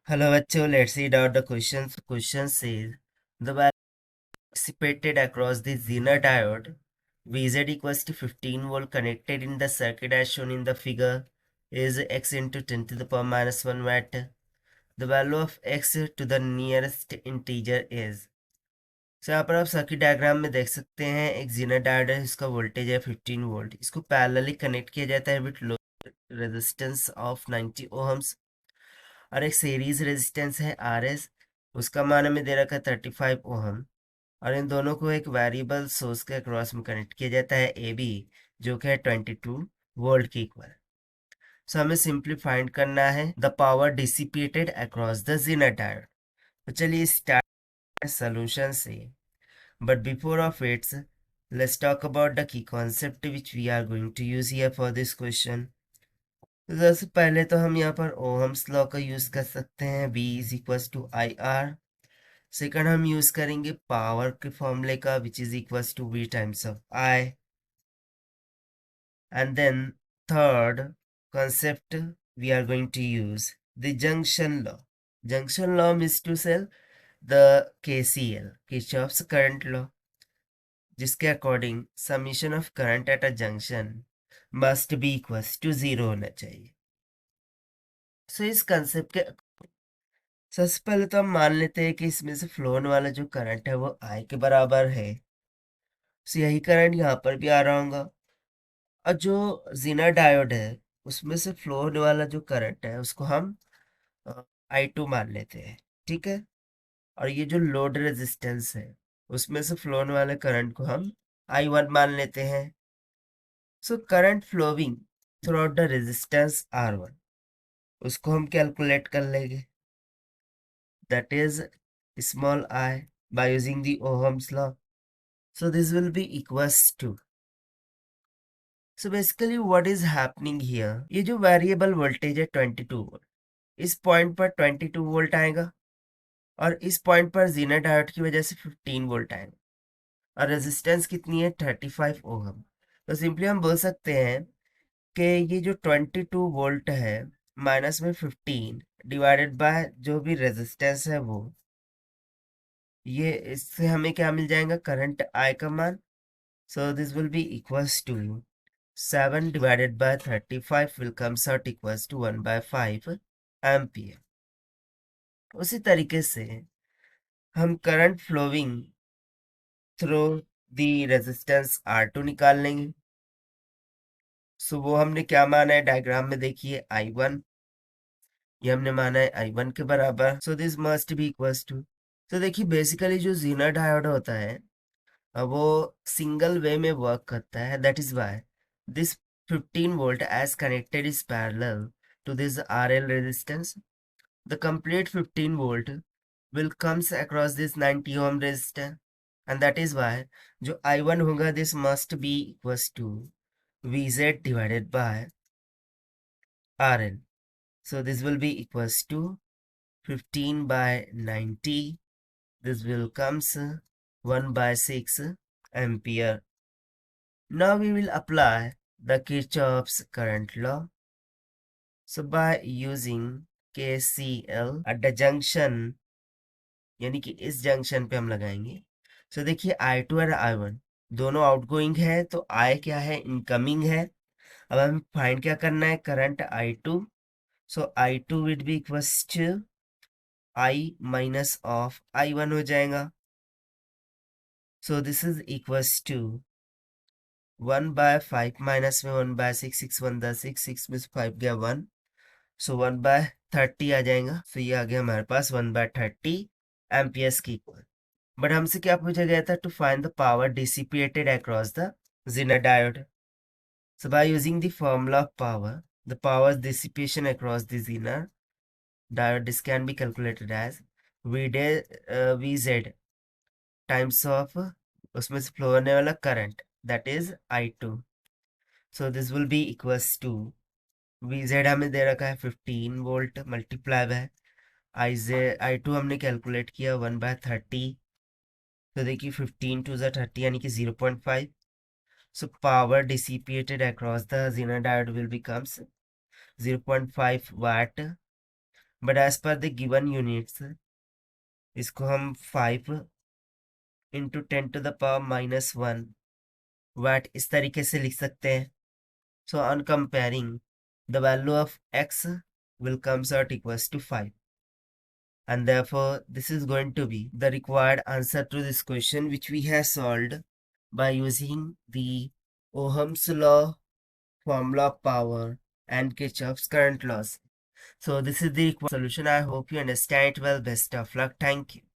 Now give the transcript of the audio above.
Hello bachcho, let's read out the questions. Question says the value dissipated across the Zener diode Vz equals to 15 volt connected in the circuit as shown in the figure is x into 10 to the power minus 1 watt. The value of x to the nearest integer is. So यहाँ पर आप circuit diagram में देख सकते हैं एक Zener diode है, इसका वोल्टेज है 15 वोल्ट। इसको पैरेलली कनेक्ट किया जाता है with low resistance of 90 ohms और एक सीरीज रेजिस्टेंस है RS, उसका मान हमें दे रखा है 35 ओहम और इन दोनों को एक वेरिएबल सोर्स के अक्रॉस में कनेक्ट किया जाता है AB, जो कि है 22 वोल्ट के इक्वल। सो हमें सिंपली फाइंड करना है the power dissipated across the zener diode. तो चलिए स्टार्ट सॉल्यूशन से, but before of its let's talk about the key concept which we are going to use here for this question. तो सबसे पहले तो हम यहाँ पर ओहम्स लॉ का यूज कर सकते हैं, V is equals to IR। Second हम यूज करेंगे पावर के फॉर्मूले का which is equals to V times of I। And then third concept we are going to use the junction law. Junction law means to say the KCL, Kirchhoff's current law, जिसके according summation of current at a junction must be equals to 0 होना चाहिए। सो इस concept के सबसे पहले तो हम मान लेते हैं कि इसमें से फ्लो होने वाला जो करंट है वो I के बराबर है। सो यही करंट यहाँ पर भी आ रहा होगा और जो जीनर डायोड है उसमें से फ्लो होने वाला जो करंट है उसको हम I2 मान लेते हैं, ठीक है। और ये जो लोड रेजिस्टेंस है उसमें से फ्लो होने वाले करंट को हम I1 मान लेते हैं। So current flowing through out the resistance R1 उसको हम कैलकुलेट कर लेंगे, that is small I, by using the Ohm's law. So this will be equals to. So basically what is happening here, ये जो variable voltage है 22 volt, इस point पर 22 volt आएगा और इस पॉइंट पर जीनर डायोड की वजह से 15 वोल्ट आएगा और रेजिस्टेंस कितनी है 35 ओहम। तो सिंपली हम बोल सकते हैं कि ये जो 22 वोल्ट है माइनस में 15 डिवाइडेड बाय जो भी रेजिस्टेंस है वो, ये इससे हमें क्या मिल जाएगा करंट I का मान। So this will be equals to 7 divided by 35 will comes out equals to 1/5 ampere. उसी तरीके से हम current flowing through the resistance R2 निकाल लेंगे। सो वो हमने क्या माना है डायग्राम में देखिए I1, ये हमने माना है I1 के बराबर। So this must be equals to, तो देखिए बेसिकली जो जीनर डायोड होता है वो सिंगल वे में वर्क करता है, that is Y this 15 volt as connected is parallel to this RL resistance. The complete 15 volt will comes across this 90 ohm resistor, and that is why जो I1 होगा this must be equals to VZ divided by RL. So this will be equals to 15 by 90, this will comes 1/6 ampere. Now we will apply the Kirchhoff's current law. So by using KCL at the junction, यानी कि इस junction पे हम लगाएंगे। सो देखिए I2 और I1 दोनों outgoing है, तो I क्या है इनकमिंग है। अब हमें फाइंड क्या करना है current I2। So I2 will be equals to I minus of I1 हो जाएगा। So this is equals to 1/5 minus में 1/6, 6 1 10 6, 6 में से 5 गया 1, सो 1/30 आ जाएगा। तो ये आ गया हमारे पास 1/30 एम्पियर्स की इक्वल। बट हमसे क्या पूछा गया था to find the power dissipated across the zener diode. So by using the formula of power, the power dissipation across the zener diode this can be calculated as VZ times of उसमें से flow होने वाला current that is I2। So this will be equals to VZ हमें दे रखा है 15 volt multiply by I2 हमने calculate किया 1/30। तो देखिए 15 टू ज़ा 30 यानी कि 0.5। So power dissipated across the zener diode will becomes 0.5 watt but as per the given units, इसको हम 5 into 10 to the power minus 1 watt इस तरीके से लिख सकते हैं. So on comparing, the value of x will comes out equals to 5. And therefore, this is going to be the required answer to this question, which we have solved by using the Ohm's law, formula of power, and Kirchhoff's current laws. So this is the required solution. I hope you understand it well. Best of luck. Thank you.